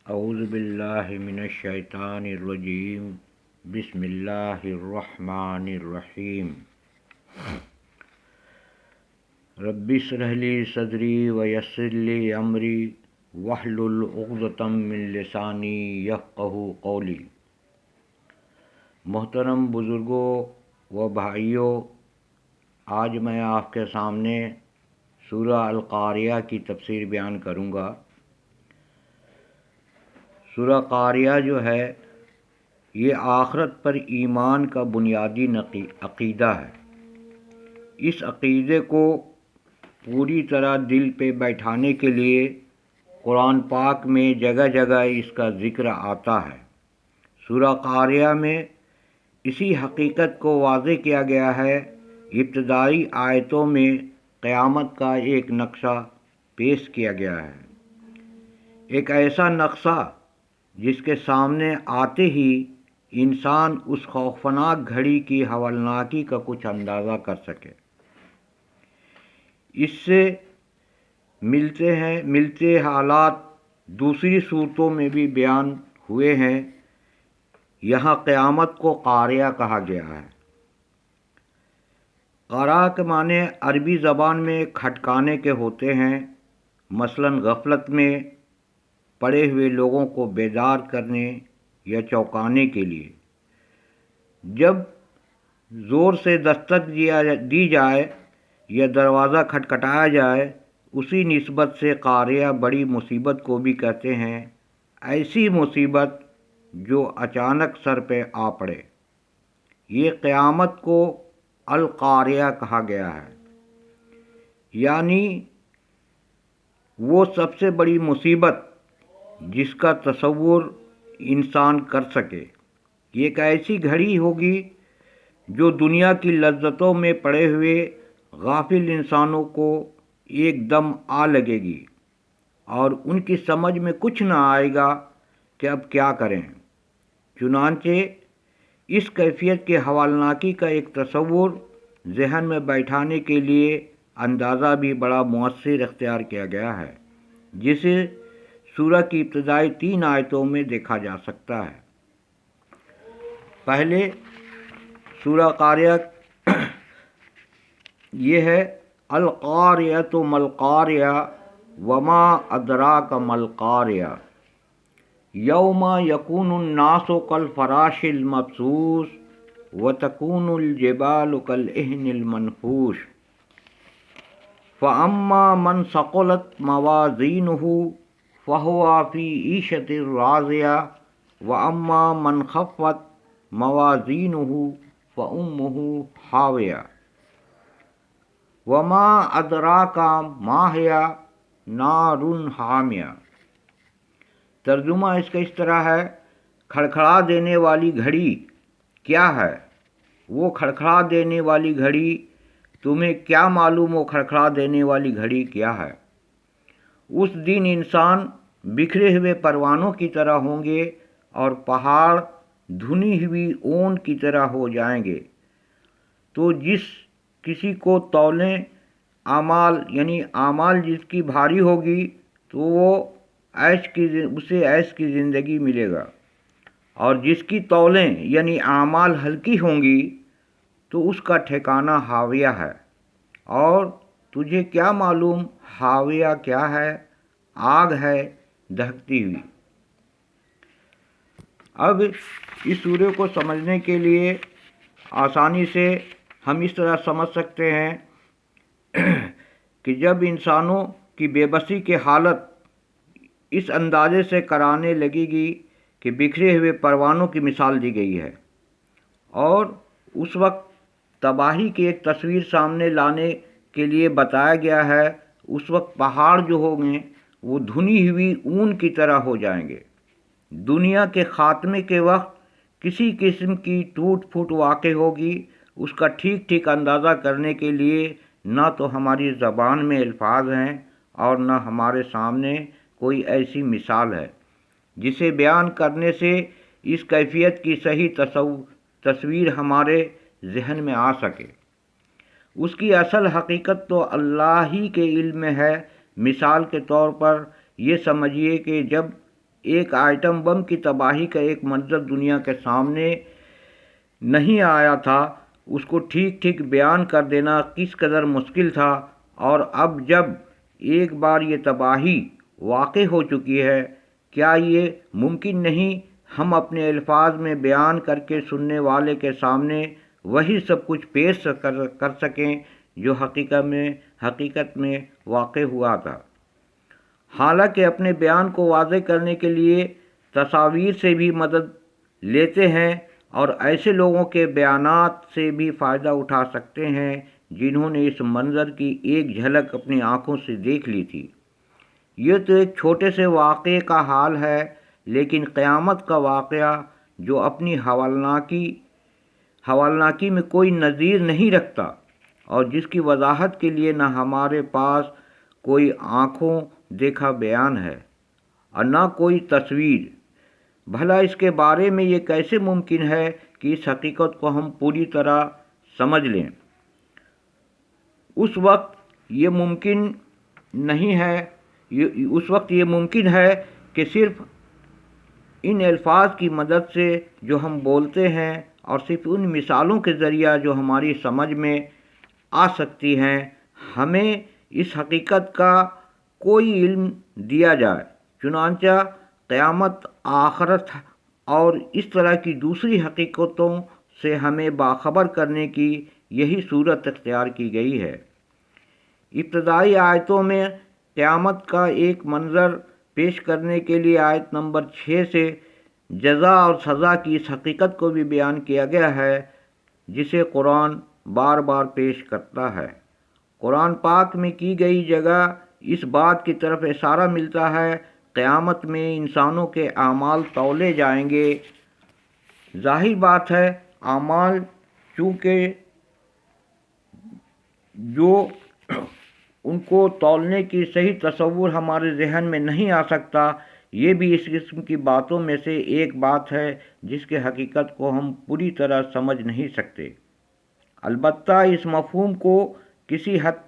اعوذ باللہ من الشیطان الرجیم بسم اللہ الرحمن الرحیم رب اشرح لی صدری ویسر لی امری واحلل عقدۃ من لسانی یفقہوا قولی۔ محترم بزرگوں و بھائیوں، آج میں آپ کے سامنے سورہ القاریہ کی تفسیر بیان کروں گا۔ سورہ قاریہ جو ہے یہ آخرت پر ایمان کا بنیادی عقیدہ ہے۔ اس عقیدے کو پوری طرح دل پہ بیٹھانے کے لیے قرآن پاک میں جگہ جگہ اس کا ذکر آتا ہے۔ سورہ قاریہ میں اسی حقیقت کو واضح کیا گیا ہے۔ ابتدائی آیتوں میں قیامت کا ایک نقشہ پیش کیا گیا ہے، ایک ایسا نقشہ جس کے سامنے آتے ہی انسان اس خوفناک گھڑی کی ہولناکی کا کچھ اندازہ کر سکے۔ اس سے ملتے حالات دوسری صورتوں میں بھی بیان ہوئے ہیں۔ یہاں قیامت کو قاریہ کہا گیا ہے۔ قارا کے معنی عربی زبان میں کھٹکانے کے ہوتے ہیں، مثلاً غفلت میں پڑے ہوئے لوگوں کو بیدار کرنے یا چونکانے کے لیے۔ جب زور سے دستک دی جائے یا دروازہ کھٹکھٹایا جائے، اسی نسبت سے قاریہ بڑی مصیبت کو بھی کہتے ہیں، ایسی مصیبت جو اچانک سر پہ آ پڑے۔ یہ قیامت کو القاریہ کہا گیا ہے، یعنی وہ سب سے بڑی مصیبت جس کا تصور انسان کر سکے۔ یہ ایک ایسی گھڑی ہوگی جو دنیا کی لذتوں میں پڑے ہوئے غافل انسانوں کو ایک دم آ لگے گی اور ان کی سمجھ میں کچھ نہ آئے گا کہ اب کیا کریں۔ چنانچہ اس کیفیت کے ہولناکی کا ایک تصور ذہن میں بیٹھانے کے لیے اندازہ بھی بڑا مؤثر اختیار کیا گیا ہے، جسے سورہ کی ابتدائی 3 آیتوں میں دیکھا جا سکتا ہے۔ پہلے سورہ قاریہ یہ ہے، القاریۃ ما القاریہ وما ادراک ما القاریہ یوم یکون الناس کالفراش المبثوث وتکون الجبال کالعہن المنفوش فاما من ثقلت موازینہ فہو فی عیشۃ راضیہ واما من خفت موازینہ فامہ ہاویہ وما ادراک ما ہی نار حامیہ۔ ترجمہ اس کا اس طرح ہے، کھڑکھڑا دینے والی گھڑی کیا ہے؟ وہ کھڑکھڑا دینے والی گھڑی، تمہیں کیا معلوم وہ کھڑکھڑا دینے والی گھڑی کیا ہے؟ اس دن انسان بکھرے ہوئے پروانوں کی طرح ہوں گے اور پہاڑ دھنی ہوئی اون کی طرح ہو جائیں گے۔ تو جس کسی کو تولیں اعمال، یعنی اعمال جس کی بھاری ہوگی تو وہ اسے عیش کی زندگی ملے گا، اور جس کی تولیں یعنی اعمال ہلکی ہوں گی تو اس کا ٹھکانہ ہاویہ ہے۔ اور تجھے کیا معلوم ہاویہ کیا ہے؟ آگ ہے دہکتی ہوئی۔ اب اس سورے کو سمجھنے کے لیے آسانی سے ہم اس طرح سمجھ سکتے ہیں کہ جب انسانوں کی بے بسی کی حالت اس اندازے سے کرانے لگے گی کہ بکھرے ہوئے پروانوں کی مثال دی گئی ہے، اور اس وقت تباہی کی ایک تصویر سامنے لانے کے لیے بتایا گیا ہے، اس وقت پہاڑ جو ہوں گے وہ دھنی ہوئی اون کی طرح ہو جائیں گے۔ دنیا کے خاتمے کے وقت کسی قسم کی ٹوٹ پھوٹ واقع ہوگی، اس کا ٹھیک اندازہ کرنے کے لیے نہ تو ہماری زبان میں الفاظ ہیں اور نہ ہمارے سامنے کوئی ایسی مثال ہے جسے بیان کرنے سے اس کیفیت کی صحیح تصویر ہمارے ذہن میں آ سکے۔ اس کی اصل حقیقت تو اللہ ہی کے علم میں ہے۔ مثال کے طور پر یہ سمجھیے کہ جب ایک آئٹم بم کی تباہی کا ایک منظر دنیا کے سامنے نہیں آیا تھا، اس کو ٹھیک ٹھیک بیان کر دینا کس قدر مشکل تھا، اور اب جب ایک بار یہ تباہی واقع ہو چکی ہے، کیا یہ ممکن نہیں ہم اپنے الفاظ میں بیان کر کے سننے والے کے سامنے وہی سب کچھ پیش کر سکیں جو حقیقت میں واقع ہوا تھا؟ حالانکہ اپنے بیان کو واضح کرنے کے لیے تصاویر سے بھی مدد لیتے ہیں اور ایسے لوگوں کے بیانات سے بھی فائدہ اٹھا سکتے ہیں جنہوں نے اس منظر کی ایک جھلک اپنی آنکھوں سے دیکھ لی تھی۔ یہ تو ایک چھوٹے سے واقعے کا حال ہے، لیکن قیامت کا واقعہ جو اپنی حوالناکی میں کوئی نظیر نہیں رکھتا، اور جس کی وضاحت کے لیے نہ ہمارے پاس کوئی آنکھوں دیکھا بیان ہے اور نہ کوئی تصویر، بھلا اس کے بارے میں یہ کیسے ممکن ہے کہ اس حقیقت کو ہم پوری طرح سمجھ لیں؟ اس وقت یہ ممکن ہے کہ صرف ان الفاظ کی مدد سے جو ہم بولتے ہیں، اور صرف ان مثالوں کے ذریعہ جو ہماری سمجھ میں آ سکتی ہیں، ہمیں اس حقیقت کا کوئی علم دیا جائے۔ چنانچہ قیامت، آخرت اور اس طرح کی دوسری حقیقتوں سے ہمیں باخبر کرنے کی یہی صورت اختیار کی گئی ہے۔ ابتدائی آیتوں میں قیامت کا ایک منظر پیش کرنے کے لیے آیت نمبر 6 سے جزا اور سزا کی اس حقیقت کو بھی بیان کیا گیا ہے جسے قرآن بار بار پیش کرتا ہے۔ قرآن پاک میں کی گئی جگہ اس بات کی طرف اشارہ ملتا ہے، قیامت میں انسانوں کے اعمال تولے جائیں گے۔ ظاہر بات ہے، اعمال چونکہ جو ان کو تولنے کی صحیح تصور ہمارے ذہن میں نہیں آ سکتا، یہ بھی اس قسم کی باتوں میں سے ایک بات ہے جس کی حقیقت کو ہم پوری طرح سمجھ نہیں سکتے۔ البتہ اس مفہوم کو کسی حد